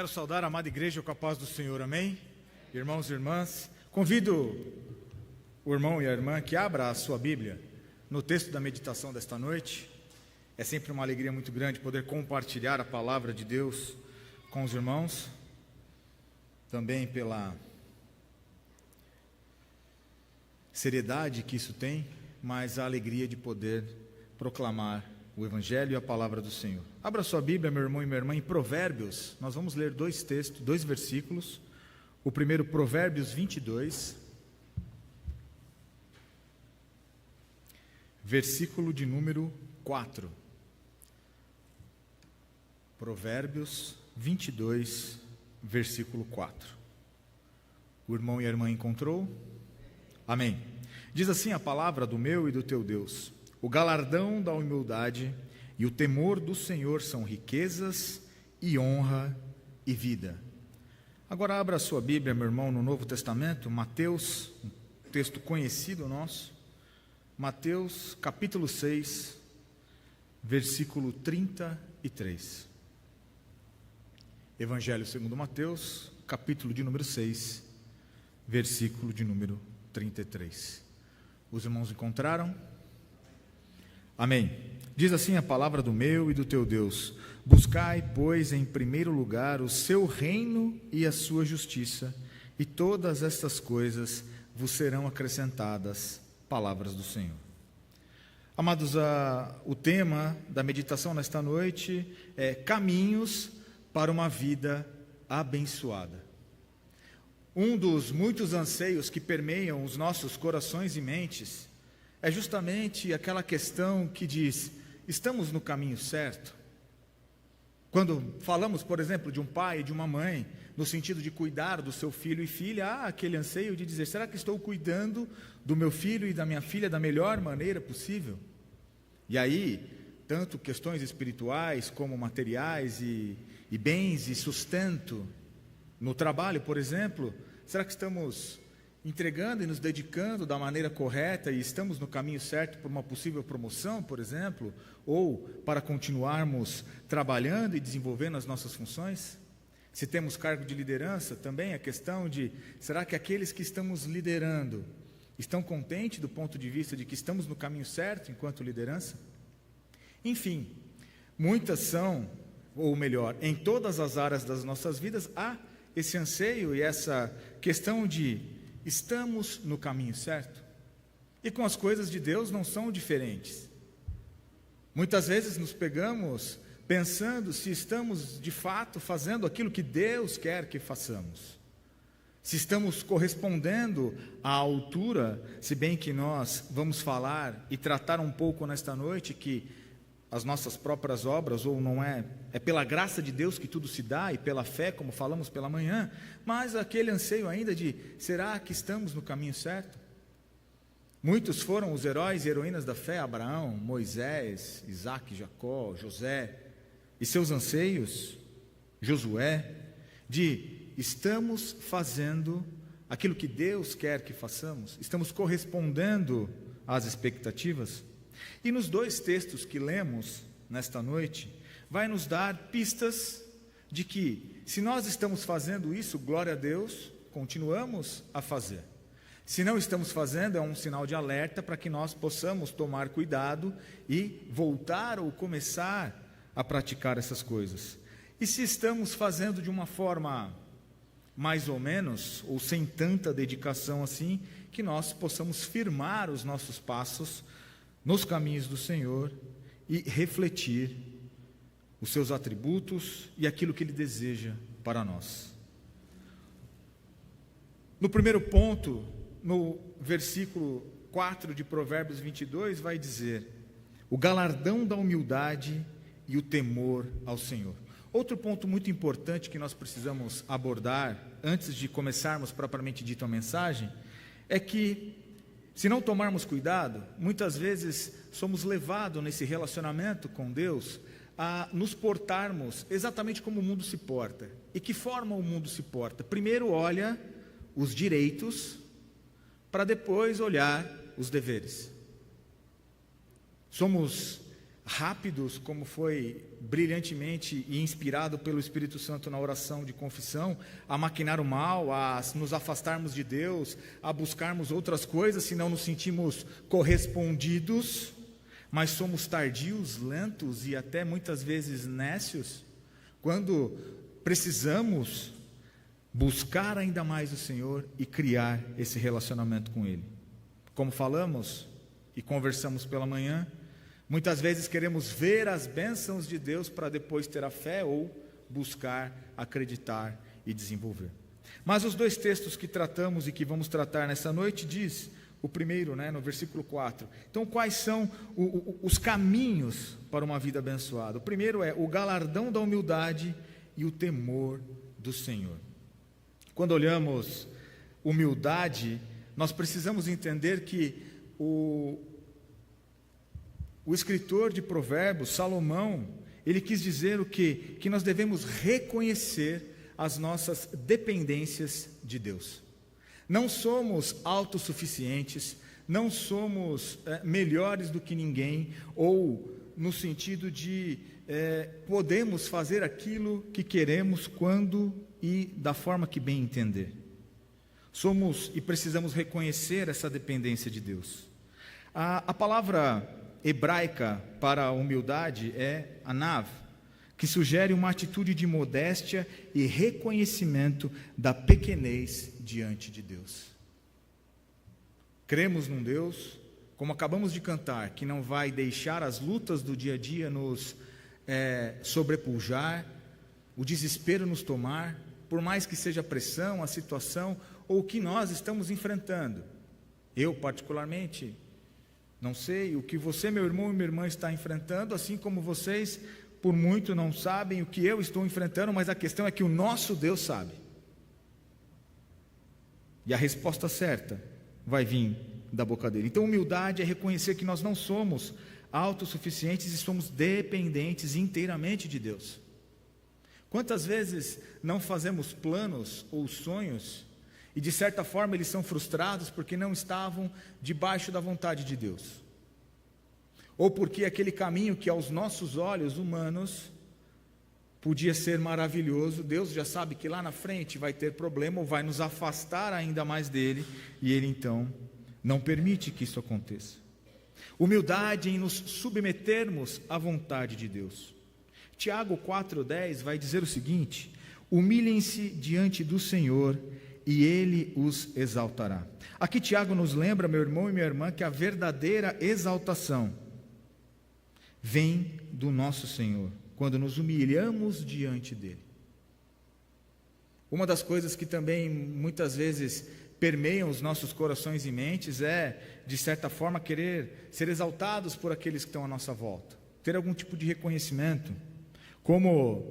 Quero saudar a amada igreja com a paz do Senhor, amém? Irmãos e irmãs, convido o irmão e a irmã que abra a sua Bíblia no texto da meditação desta noite. É sempre uma alegria muito grande poder compartilhar a palavra de Deus com os irmãos, também pela seriedade que isso tem, mas a alegria de poder proclamar o Evangelho e a palavra do Senhor. Abra sua Bíblia, meu irmão e minha irmã, em Provérbios. Nós vamos ler dois textos, dois versículos. O primeiro, Provérbios 22, versículo de número 4. Provérbios 22, versículo 4. O irmão e a irmã encontrou? Amém. Diz assim a palavra do meu e do teu Deus: o galardão da humildade e o temor do Senhor são riquezas e honra e vida. Agora abra a sua Bíblia, meu irmão, no Novo Testamento, Mateus, um texto conhecido nosso, Mateus capítulo 6, versículo 33. Evangelho segundo Mateus, capítulo de número 6, versículo de número 33. Os irmãos encontraram? Amém. Diz assim a palavra do meu e do teu Deus: buscai, pois, em primeiro lugar o seu reino e a sua justiça, e todas estas coisas vos serão acrescentadas. Palavras do Senhor. Amados, o tema da meditação nesta noite é caminhos para uma vida abençoada. Um dos muitos anseios que permeiam os nossos corações e mentes é justamente aquela questão que diz: estamos no caminho certo? Quando falamos, por exemplo, de um pai e de uma mãe, no sentido de cuidar do seu filho e filha, há aquele anseio de dizer: será que estou cuidando do meu filho e da minha filha da melhor maneira possível? E aí, tanto questões espirituais como materiais e bens e sustento no trabalho, por exemplo, será que estamos entregando e nos dedicando da maneira correta e estamos no caminho certo por uma possível promoção, por exemplo, ou para continuarmos trabalhando e desenvolvendo as nossas funções? Se temos cargo de liderança, também a questão de: será que aqueles que estamos liderando estão contentes do ponto de vista de que estamos no caminho certo enquanto liderança? Enfim, muitas são, ou melhor, em todas as áreas das nossas vidas há esse anseio e essa questão de: estamos no caminho certo? E com as coisas de Deus não são diferentes. Muitas vezes nos pegamos pensando se estamos de fato fazendo aquilo que Deus quer que façamos, se estamos correspondendo à altura, se bem que nós vamos falar e tratar um pouco nesta noite que as nossas próprias obras, ou não é pela graça de Deus que tudo se dá, e pela fé, como falamos pela manhã, mas aquele anseio ainda de: será que estamos no caminho certo? Muitos foram os heróis e heroínas da fé: Abraão, Moisés, Isaac, Jacó, José, e seus anseios, Josué, de: estamos fazendo aquilo que Deus quer que façamos, estamos correspondendo às expectativas. E nos dois textos que lemos nesta noite, vai nos dar pistas de que, se nós estamos fazendo isso, glória a Deus, continuamos a fazer. Se não estamos fazendo, é um sinal de alerta para que nós possamos tomar cuidado e voltar ou começar a praticar essas coisas. E se estamos fazendo de uma forma mais ou menos, ou sem tanta dedicação assim, que nós possamos firmar os nossos passos nos caminhos do Senhor e refletir os seus atributos e aquilo que Ele deseja para nós. No primeiro ponto, no versículo 4 de Provérbios 22, vai dizer: o galardão da humildade e o temor ao Senhor. Outro ponto muito importante que nós precisamos abordar, antes de começarmos propriamente dito a mensagem, é que, se não tomarmos cuidado, muitas vezes somos levados nesse relacionamento com Deus a nos portarmos exatamente como o mundo se porta. E que forma o mundo se porta? Primeiro olha os direitos, para depois olhar os deveres. Somos rápidos, como foi brilhantemente e inspirado pelo Espírito Santo na oração de confissão, a maquinar o mal, a nos afastarmos de Deus, a buscarmos outras coisas, se não nos sentimos correspondidos, mas somos tardios, lentos e até muitas vezes nécios, quando precisamos buscar ainda mais o Senhor e criar esse relacionamento com Ele. Como falamos e conversamos pela manhã, muitas vezes queremos ver as bênçãos de Deus para depois ter a fé ou buscar, acreditar e desenvolver. Mas os dois textos que tratamos e que vamos tratar nessa noite diz, o primeiro, no versículo 4. Então, quais são os caminhos para uma vida abençoada? O primeiro é o galardão da humildade e o temor do Senhor. Quando olhamos humildade, nós precisamos entender que o escritor de Provérbios, Salomão, ele quis dizer o quê? Que nós devemos reconhecer as nossas dependências de Deus. Não somos autossuficientes, não somos melhores do que ninguém, ou no sentido de podemos fazer aquilo que queremos, quando e da forma que bem entender. Somos e precisamos reconhecer essa dependência de Deus. A palavra hebraica para a humildade é anav, que sugere uma atitude de modéstia e reconhecimento da pequenez diante de Deus. Cremos num Deus, como acabamos de cantar, que não vai deixar as lutas do dia a dia nos sobrepujar, o desespero nos tomar, por mais que seja a pressão, a situação, ou o que nós estamos enfrentando. Eu, particularmente, não sei o que você, meu irmão e minha irmã, está enfrentando, assim como vocês, por muito, não sabem o que eu estou enfrentando, mas a questão é que o nosso Deus sabe. E a resposta certa vai vir da boca dele. Então, humildade é reconhecer que nós não somos autossuficientes e somos dependentes inteiramente de Deus. Quantas vezes não fazemos planos ou sonhos e de certa forma eles são frustrados porque não estavam debaixo da vontade de Deus, ou porque aquele caminho que aos nossos olhos humanos podia ser maravilhoso, Deus já sabe que lá na frente vai ter problema ou vai nos afastar ainda mais dele, e ele então não permite que isso aconteça. Humildade em nos submetermos à vontade de Deus. Tiago 4,10 vai dizer o seguinte: humilhem-se diante do Senhor e Ele os exaltará. Aqui Tiago nos lembra, meu irmão e minha irmã, que a verdadeira exaltação vem do nosso Senhor, quando nos humilhamos diante dEle. Uma das coisas que também muitas vezes permeiam os nossos corações e mentes é, de certa forma, querer ser exaltados por aqueles que estão à nossa volta, ter algum tipo de reconhecimento, como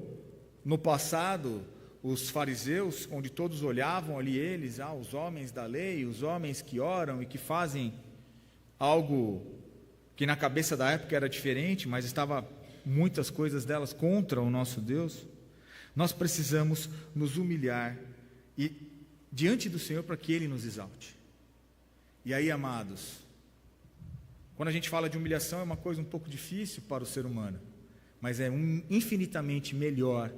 no passado os fariseus, onde todos olhavam ali eles, os homens da lei, os homens que oram e que fazem algo que na cabeça da época era diferente, mas estava muitas coisas delas contra o nosso Deus. Nós precisamos nos humilhar e diante do Senhor para que Ele nos exalte. E aí, amados, quando a gente fala de humilhação é uma coisa um pouco difícil para o ser humano, mas é infinitamente melhor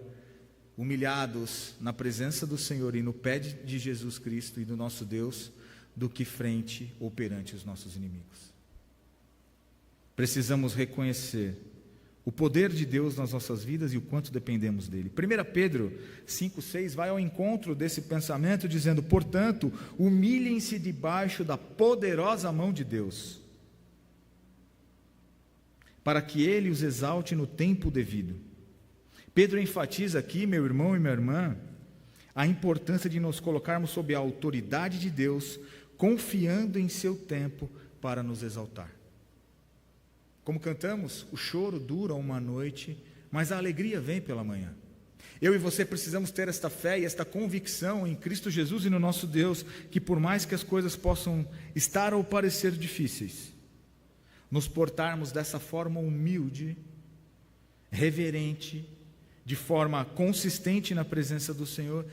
humilhados na presença do Senhor e no pé de Jesus Cristo e do nosso Deus, do que frente ou perante os nossos inimigos. Precisamos reconhecer o poder de Deus nas nossas vidas e o quanto dependemos dele. 1 Pedro 5,6 vai ao encontro desse pensamento, dizendo: portanto, humilhem-se debaixo da poderosa mão de Deus, para que Ele os exalte no tempo devido. Pedro enfatiza aqui, meu irmão e minha irmã, a importância de nos colocarmos sob a autoridade de Deus, confiando em seu tempo para nos exaltar. Como cantamos, o choro dura uma noite, mas a alegria vem pela manhã. Eu e você precisamos ter esta fé e esta convicção em Cristo Jesus e no nosso Deus, que por mais que as coisas possam estar ou parecer difíceis, nos portarmos dessa forma humilde, reverente, de forma consistente na presença do Senhor,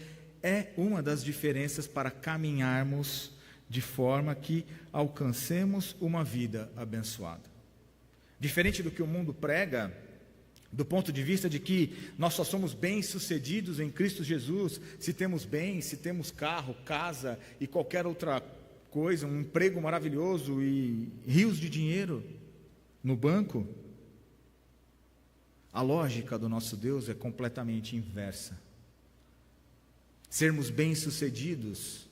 é uma das diferenças para caminharmos de forma que alcancemos uma vida abençoada. Diferente do que o mundo prega, do ponto de vista de que nós só somos bem-sucedidos em Cristo Jesus se temos bens, se temos carro, casa e qualquer outra coisa, um emprego maravilhoso e rios de dinheiro no banco. A lógica do nosso Deus é completamente inversa. Sermos bem-sucedidos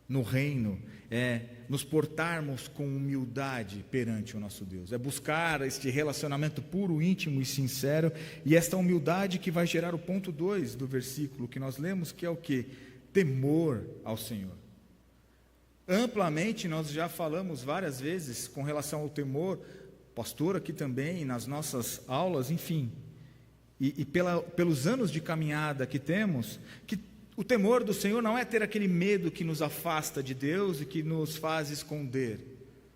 no reino é nos portarmos com humildade perante o nosso Deus, é buscar este relacionamento puro, íntimo e sincero, e esta humildade que vai gerar o ponto 2 do versículo que nós lemos, que é o quê? Temor ao Senhor. Amplamente nós já falamos várias vezes com relação ao temor, pastor aqui também, nas nossas aulas, enfim, e pelos anos de caminhada que temos, que o temor do Senhor não é ter aquele medo que nos afasta de Deus e que nos faz esconder.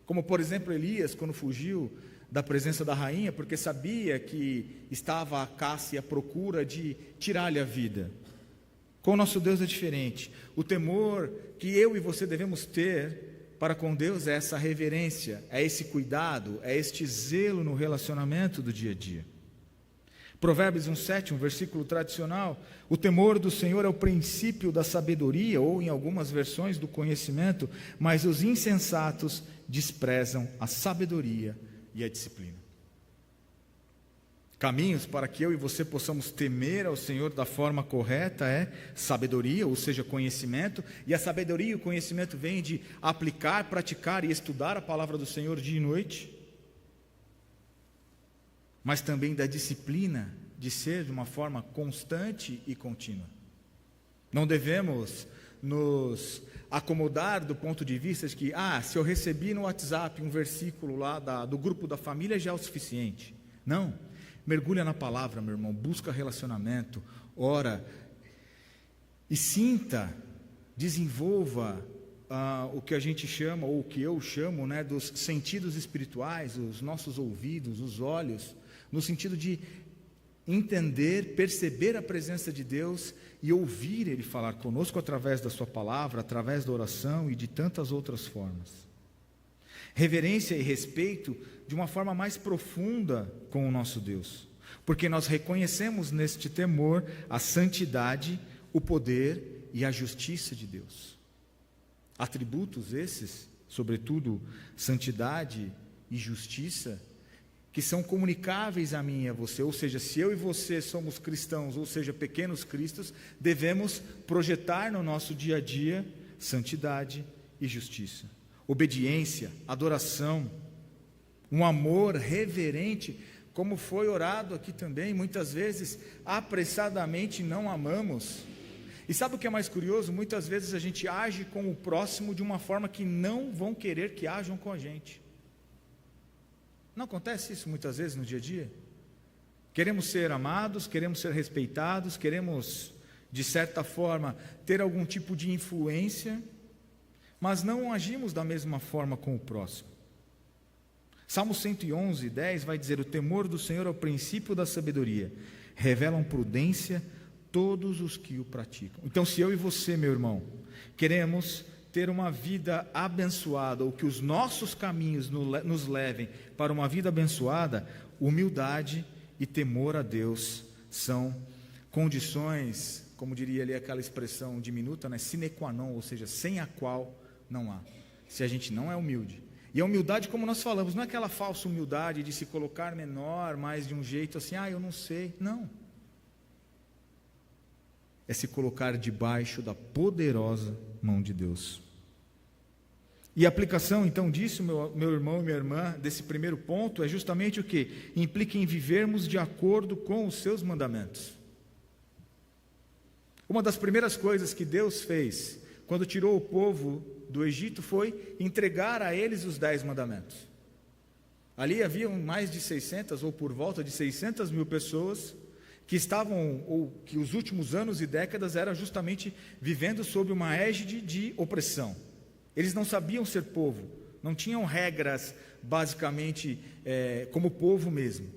Como, por exemplo, Elias, quando fugiu da presença da rainha, porque sabia que estava a caça e a procura de tirar-lhe a vida. Com o nosso Deus é diferente. O temor que eu e você devemos ter para com Deus é essa reverência, é esse cuidado, é este zelo no relacionamento do dia a dia. Provérbios 1,7, um versículo tradicional: o temor do Senhor é o princípio da sabedoria, ou em algumas versões do conhecimento, mas os insensatos desprezam a sabedoria e a disciplina. Caminhos para que eu e você possamos temer ao Senhor da forma correta é sabedoria, ou seja, conhecimento, e a sabedoria e o conhecimento vêm de aplicar, praticar e estudar a palavra do Senhor dia e noite, mas também da disciplina de ser de uma forma constante e contínua. Não devemos nos acomodar do ponto de vista de que, se eu recebi no WhatsApp um versículo lá do grupo da família já é o suficiente. Não, mergulha na palavra, meu irmão, busca relacionamento, ora e sinta, desenvolva o que a gente chama, ou o que eu chamo, dos sentidos espirituais, os nossos ouvidos, os olhos, no sentido de entender, perceber a presença de Deus e ouvir Ele falar conosco através da sua palavra, através da oração e de tantas outras formas. Reverência e respeito de uma forma mais profunda com o nosso Deus, porque nós reconhecemos neste temor a santidade, o poder e a justiça de Deus. Atributos esses, sobretudo santidade e justiça, que são comunicáveis a mim e a você, ou seja, se eu e você somos cristãos, ou seja, pequenos cristos, devemos projetar no nosso dia a dia santidade e justiça, obediência, adoração, um amor reverente, como foi orado aqui também. Muitas vezes, apressadamente não amamos, e sabe o que é mais curioso? Muitas vezes a gente age com o próximo de uma forma que não vão querer que ajam com a gente. Não acontece isso muitas vezes no dia a dia? Queremos ser amados, queremos ser respeitados, queremos, de certa forma, ter algum tipo de influência, mas não agimos da mesma forma com o próximo. Salmo 111, 10 vai dizer: o temor do Senhor é o princípio da sabedoria, revelam prudência todos os que o praticam. Então, se eu e você, meu irmão, queremos ter uma vida abençoada, ou que os nossos caminhos nos levem para uma vida abençoada, humildade e temor a Deus são condições, como diria ali aquela expressão diminuta, sine qua non, ou seja, sem a qual não há, se a gente não é humilde. E a humildade, como nós falamos, não é aquela falsa humildade de se colocar menor, mas de um jeito assim, eu não sei, não. É se colocar debaixo da poderosa mão de Deus. E a aplicação então disso, meu irmão e minha irmã, desse primeiro ponto, é justamente o que? Implica em vivermos de acordo com os seus mandamentos. Uma das primeiras coisas que Deus fez quando tirou o povo do Egito foi entregar a eles os 10 mandamentos. Ali haviam mais de 600 ou por volta de 600 mil pessoas que estavam, ou que os últimos anos e décadas eram justamente vivendo sob uma égide de opressão. Eles não sabiam ser povo, não tinham regras basicamente como povo mesmo.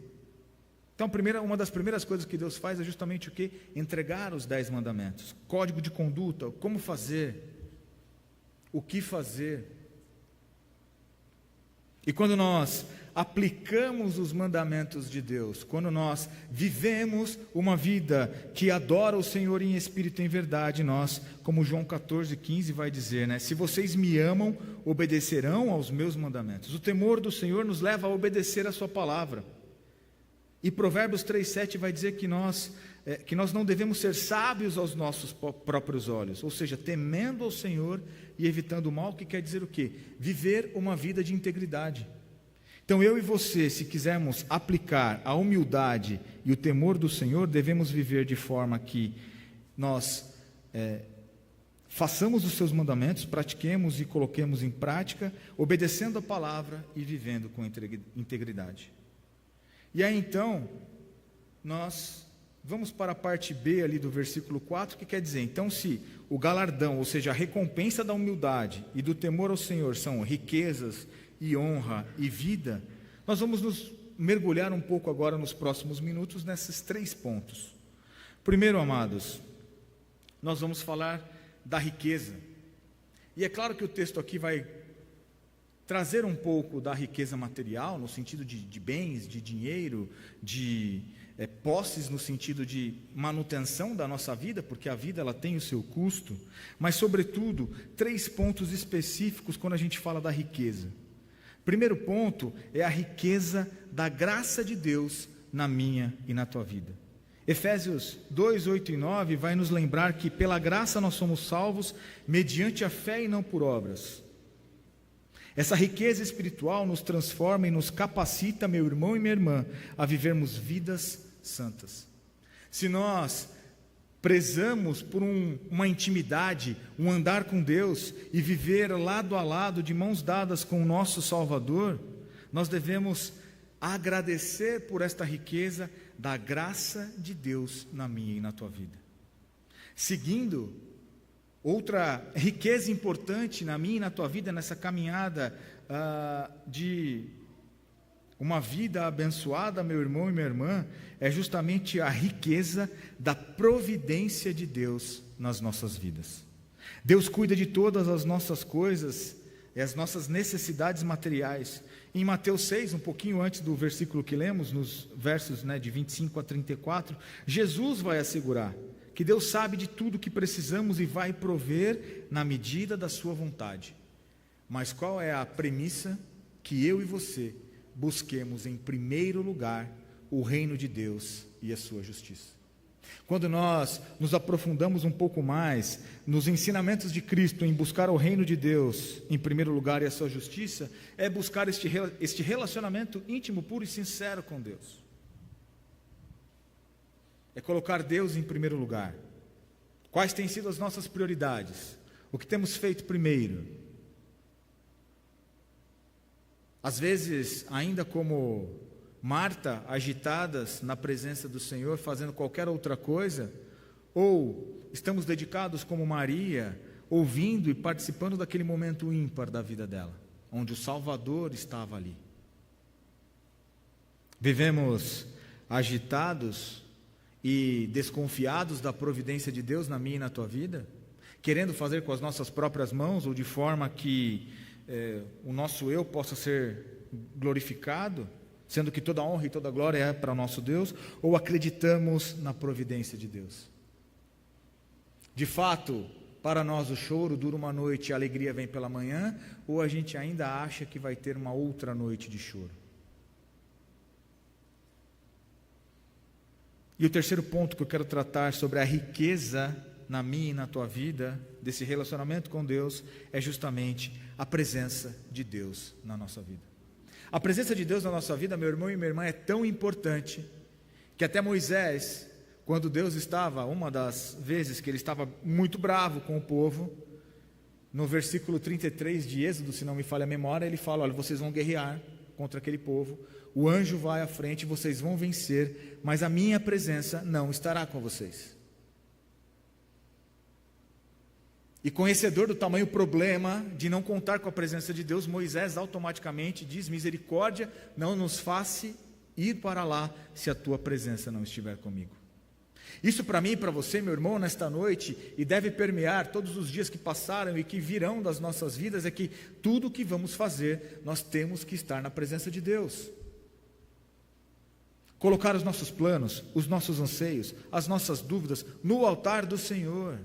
Então, uma das primeiras coisas que Deus faz é justamente o quê? Entregar os 10 mandamentos, código de conduta, como fazer, o que fazer. E quando nós aplicamos os mandamentos de Deus, quando nós vivemos uma vida que adora o Senhor em espírito e em verdade, nós, como João 14,15 vai dizer, né? Se vocês me amam, obedecerão aos meus mandamentos. O temor do Senhor nos leva a obedecer a sua palavra. E Provérbios 3,7 vai dizer que nós não devemos ser sábios aos nossos próprios olhos, ou seja, temendo ao Senhor e evitando o mal, que quer dizer o quê? Viver uma vida de integridade. Então eu e você, se quisermos aplicar a humildade e o temor do Senhor, devemos viver de forma que nós façamos os seus mandamentos, pratiquemos e coloquemos em prática, obedecendo a palavra e vivendo com integridade. E aí então, nós vamos para a parte B ali do versículo 4, que quer dizer, então se o galardão, ou seja, a recompensa da humildade e do temor ao Senhor são riquezas e honra e vida, nós vamos nos mergulhar um pouco agora nos próximos minutos nesses 3 pontos. Primeiro, amados, nós vamos falar da riqueza. E é claro que o texto aqui vai trazer um pouco da riqueza material, no sentido de bens, de dinheiro, de posses, no sentido de manutenção da nossa vida, porque a vida ela tem o seu custo, mas sobretudo 3 pontos específicos quando a gente fala da riqueza. Primeiro ponto é a riqueza da graça de Deus na minha e na tua vida. Efésios 2, 8 e 9 vai nos lembrar que pela graça nós somos salvos mediante a fé e não por obras. Essa riqueza espiritual nos transforma e nos capacita, meu irmão e minha irmã, a vivermos vidas santas. Se nós prezamos por uma intimidade, um andar com Deus e viver lado a lado, de mãos dadas com o nosso Salvador, nós devemos agradecer por esta riqueza da graça de Deus na minha e na tua vida. Seguindo, outra riqueza importante na minha e na tua vida, nessa caminhada de uma vida abençoada, meu irmão e minha irmã, é justamente a riqueza da providência de Deus nas nossas vidas. Deus cuida de todas as nossas coisas e as nossas necessidades materiais. Em Mateus 6, um pouquinho antes do versículo que lemos, nos versos de 25 a 34, Jesus vai assegurar que Deus sabe de tudo que precisamos e vai prover na medida da sua vontade. Mas qual é a premissa? Que eu e você busquemos em primeiro lugar o reino de Deus e a sua justiça. Quando nós nos aprofundamos um pouco mais nos ensinamentos de Cristo em buscar o reino de Deus em primeiro lugar e a sua justiça, é buscar este relacionamento íntimo, puro e sincero com Deus. É colocar Deus em primeiro lugar. Quais têm sido as nossas prioridades? O que temos feito primeiro? Às vezes, ainda como Marta, agitadas na presença do Senhor, fazendo qualquer outra coisa, ou estamos dedicados como Maria, ouvindo e participando daquele momento ímpar da vida dela, onde o Salvador estava ali. Vivemos agitados e desconfiados da providência de Deus na minha e na tua vida, querendo fazer com as nossas próprias mãos, ou de forma que o nosso eu possa ser glorificado, sendo que toda honra e toda glória é para o nosso Deus, ou acreditamos na providência de Deus? De fato, para nós o choro dura uma noite e a alegria vem pela manhã, ou a gente ainda acha que vai ter uma outra noite de choro? E o terceiro ponto que eu quero tratar sobre a riqueza na minha e na tua vida, desse relacionamento com Deus, é justamente a presença de Deus na nossa vida. A presença de Deus na nossa vida, meu irmão e minha irmã, é tão importante, que até Moisés, quando Deus estava, uma das vezes que ele estava muito bravo com o povo, no versículo 33 de Êxodo, se não me falha a memória, ele fala: olha, vocês vão guerrear contra aquele povo, o anjo vai à frente, vocês vão vencer, mas a minha presença não estará com vocês. E conhecedor do tamanho problema de não contar com a presença de Deus, Moisés automaticamente diz: misericórdia, não nos faça ir para lá se a tua presença não estiver comigo. Isso para mim e para você, meu irmão, nesta noite, e deve permear todos os dias que passaram e que virão das nossas vidas, é que tudo o que vamos fazer, nós temos que estar na presença de Deus. Colocar os nossos planos, os nossos anseios, as nossas dúvidas no altar do Senhor,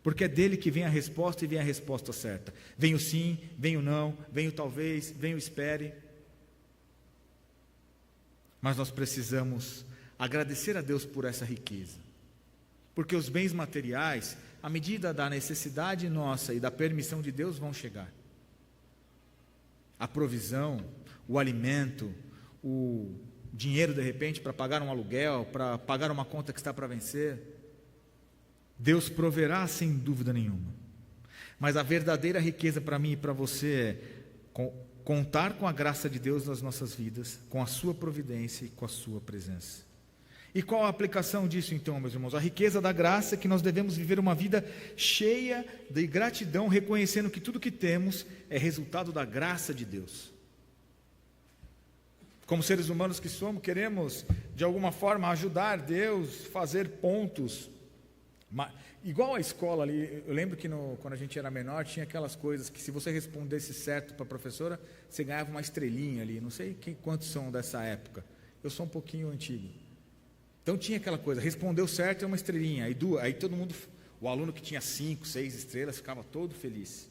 porque é dele que vem a resposta e vem a resposta certa. Vem o sim, vem o não, vem o talvez, vem o espere. Mas nós precisamos agradecer a Deus por essa riqueza, porque os bens materiais, à medida da necessidade nossa e da permissão de Deus, vão chegar. A provisão, o alimento, o dinheiro de repente para pagar um aluguel, para pagar uma conta que está para vencer, Deus proverá sem dúvida nenhuma. Mas a verdadeira riqueza para mim e para você é contar com a graça de Deus nas nossas vidas, com a sua providência e com a sua presença. E qual a aplicação disso então, meus irmãos? A riqueza da graça é que nós devemos viver uma vida cheia de gratidão, reconhecendo que tudo que temos é resultado da graça de Deus. Como seres humanos que somos, queremos de alguma forma ajudar Deus, fazer pontos. Igual a escola ali, eu lembro que quando a gente era menor, tinha aquelas coisas que se você respondesse certo para a professora, você ganhava uma estrelinha ali, não sei quantos são dessa época, eu sou um pouquinho antigo. Então tinha aquela coisa, respondeu certo é uma estrelinha, aí todo mundo, o aluno que tinha 5, 6 estrelas, ficava todo feliz.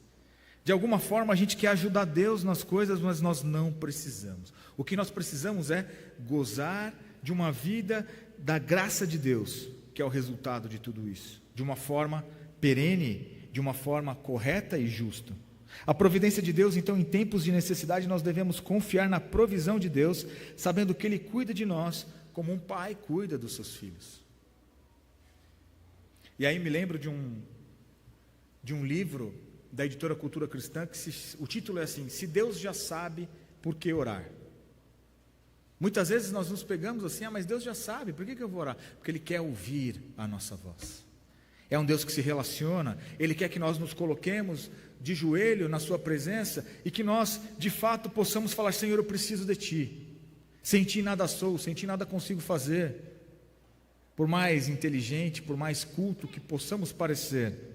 De alguma forma a gente quer ajudar Deus nas coisas, mas nós não precisamos. O que nós precisamos é gozar de uma vida da graça de Deus, que é o resultado de tudo isso, de uma forma perene, de uma forma correta e justa. A providência de Deus, então, em tempos de necessidade, nós devemos confiar na provisão de Deus, sabendo que Ele cuida de nós como um pai cuida dos seus filhos. E aí me lembro de um livro da editora Cultura Cristã, que o título é assim: Se Deus já sabe, por que orar? Muitas vezes nós nos pegamos assim, mas Deus já sabe, por que eu vou orar? Porque Ele quer ouvir a nossa voz. É um Deus que se relaciona, Ele quer que nós nos coloquemos de joelho na sua presença e que nós, de fato, possamos falar: Senhor, eu preciso de Ti. Sem Ti nada sou, sem Ti nada consigo fazer. Por mais inteligente, por mais culto que possamos parecer.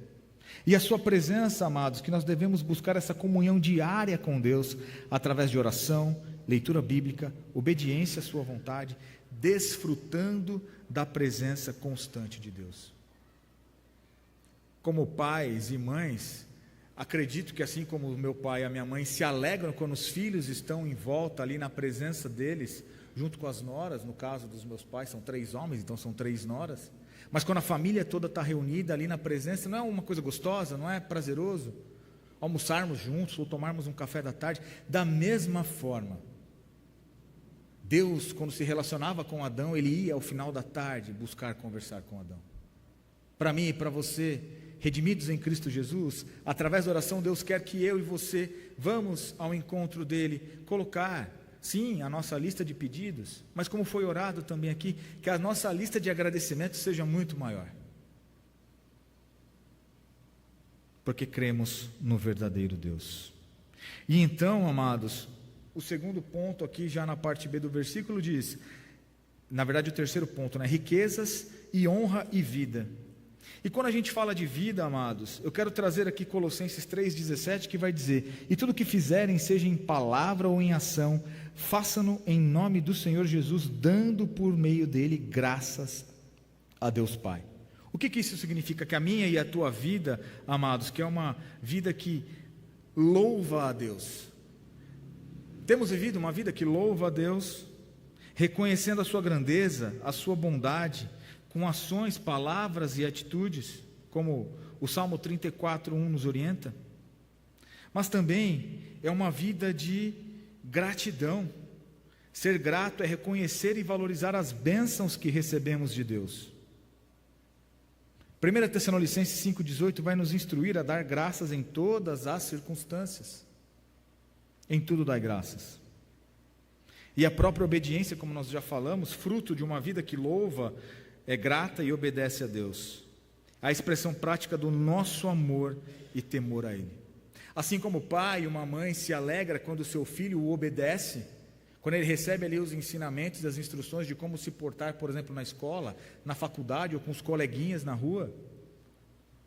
E a sua presença, amados, que nós devemos buscar essa comunhão diária com Deus, através de oração, leitura bíblica, obediência à sua vontade, desfrutando da presença constante de Deus. Como pais e mães, acredito que assim como o meu pai e a minha mãe se alegram quando os filhos estão em volta ali na presença deles, junto com as noras, no caso dos meus pais são 3 homens, então são 3 noras, mas quando a família toda está reunida ali na presença, não é uma coisa gostosa, não é prazeroso almoçarmos juntos ou tomarmos um café da tarde? Da mesma forma, Deus, quando se relacionava com Adão, Ele ia ao final da tarde buscar conversar com Adão. Para mim e para você, redimidos em Cristo Jesus, através da oração, Deus quer que eu e você vamos ao encontro dEle, colocar, sim, a nossa lista de pedidos, mas como foi orado também aqui, que a nossa lista de agradecimentos seja muito maior, porque cremos no verdadeiro Deus. E então, amados, o segundo ponto aqui, já na parte B do versículo, diz, na verdade o terceiro ponto, riquezas e honra e vida. E quando a gente fala de vida, amados, eu quero trazer aqui Colossenses 3,17, que vai dizer: e tudo que fizerem, seja em palavra ou em ação, façam-no em nome do Senhor Jesus, dando por meio dele graças a Deus Pai. O que isso significa? Que a minha e a tua vida, amados, que é uma vida que louva a Deus. Temos vivido uma vida que louva a Deus, reconhecendo a sua grandeza, a sua bondade, com ações, palavras e atitudes, como o Salmo 34:1 nos orienta, mas também é uma vida de gratidão. Ser grato é reconhecer e valorizar as bênçãos que recebemos de Deus. 1 Tessalonicenses 5,18 vai nos instruir a dar graças em todas as circunstâncias. Em tudo dai graças. E a própria obediência, como nós já falamos, fruto de uma vida que louva, é grata e obedece a Deus. A expressão prática do nosso amor e temor a Ele. Assim como o pai e uma mãe se alegra quando o seu filho o obedece, Quando ele recebe ali os ensinamentos, as instruções de como se portar, por exemplo, na escola, na faculdade ou com os coleguinhas na rua.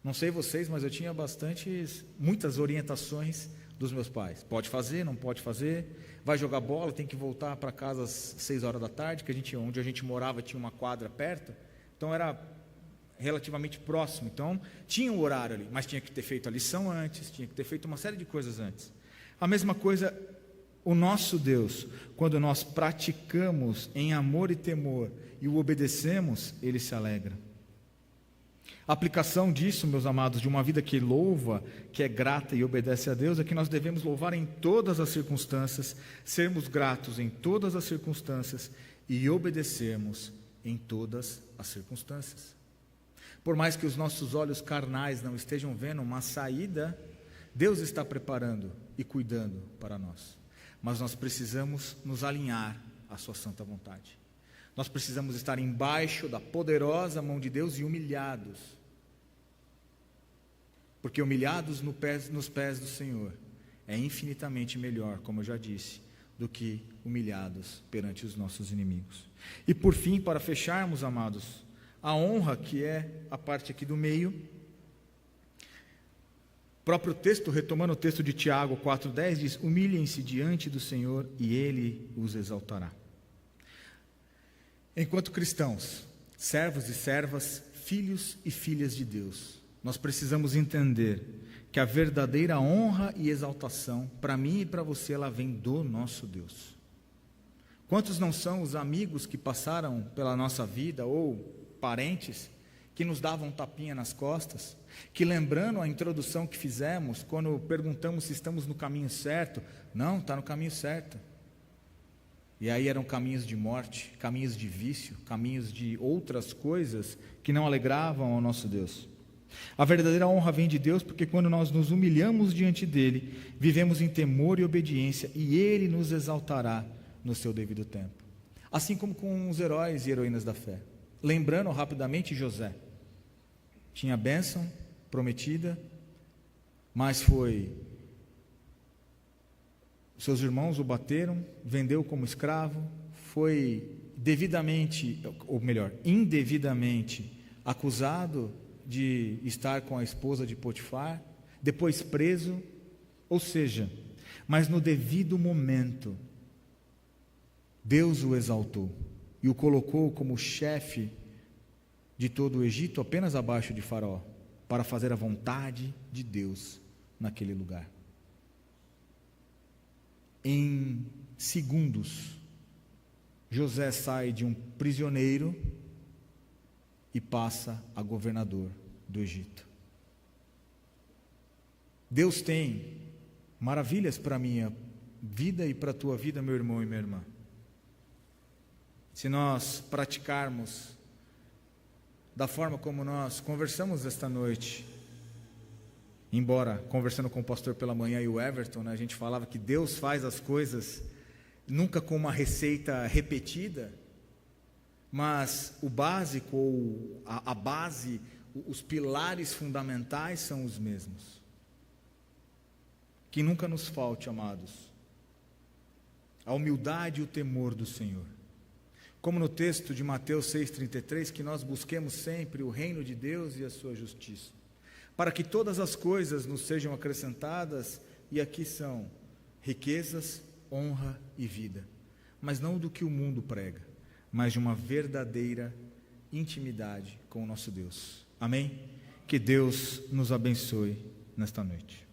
Não sei vocês, mas eu tinha muitas orientações dos meus pais. Pode fazer, não pode fazer, vai jogar bola, tem que voltar para casa às 6 horas da tarde, que onde a gente morava tinha uma quadra perto, então era relativamente próximo, então tinha um horário ali, mas tinha que ter feito a lição antes, tinha que ter feito uma série de coisas antes. A mesma coisa, o nosso Deus, quando nós praticamos em amor e temor e o obedecemos, Ele se alegra. A aplicação disso, meus amados, de uma vida que louva, que é grata e obedece a Deus, é que nós devemos louvar em todas as circunstâncias, sermos gratos em todas as circunstâncias e obedecermos em todas as circunstâncias. Por mais que os nossos olhos carnais não estejam vendo uma saída, Deus está preparando e cuidando para nós. Mas nós precisamos nos alinhar à sua santa vontade. Nós precisamos estar embaixo da poderosa mão de Deus e humilhados. Porque humilhados nos pés do Senhor é infinitamente melhor, como eu já disse, do que humilhados perante os nossos inimigos. E por fim, para fecharmos, amados, a honra, que é a parte aqui do meio, o próprio texto, retomando o texto de Tiago 4,10, diz: humilhem-se diante do Senhor e Ele os exaltará. Enquanto cristãos, servos e servas, filhos e filhas de Deus, nós precisamos entender que a verdadeira honra e exaltação, para mim e para você, ela vem do nosso Deus. Quantos não são os amigos que passaram pela nossa vida, ou parentes, que nos davam um tapinha nas costas, que, lembrando a introdução que fizemos, quando perguntamos se estamos no caminho certo, não, está no caminho certo. E aí eram caminhos de morte, caminhos de vício, caminhos de outras coisas que não alegravam ao nosso Deus. A verdadeira honra vem de Deus, porque quando nós nos humilhamos diante dEle, vivemos em temor e obediência, e Ele nos exaltará no seu devido tempo. Assim como com os heróis e heroínas da fé. Lembrando rapidamente José, tinha a bênção prometida, mas seus irmãos o bateram, vendeu como escravo, foi indevidamente acusado de estar com a esposa de Potifar, depois preso, ou seja, mas no devido momento, Deus o exaltou e o colocou como chefe de todo o Egito, apenas abaixo de Faraó, para fazer a vontade de Deus naquele lugar. Em segundos, José sai de um prisioneiro e passa a governador do Egito. Deus tem maravilhas para a minha vida e para a tua vida, meu irmão e minha irmã. Se nós praticarmos da forma como nós conversamos esta noite, embora conversando com o pastor pela manhã e o Everton, a gente falava que Deus faz as coisas nunca com uma receita repetida, mas o básico, ou a base, os pilares fundamentais são os mesmos. Que nunca nos falte, amados, a humildade e o temor do Senhor. Como no texto de Mateus 6,33, que nós busquemos sempre o reino de Deus e a sua justiça, para que todas as coisas nos sejam acrescentadas, e aqui são riquezas, honra e vida, mas não do que o mundo prega, mas de uma verdadeira intimidade com o nosso Deus. Amém? Que Deus nos abençoe nesta noite.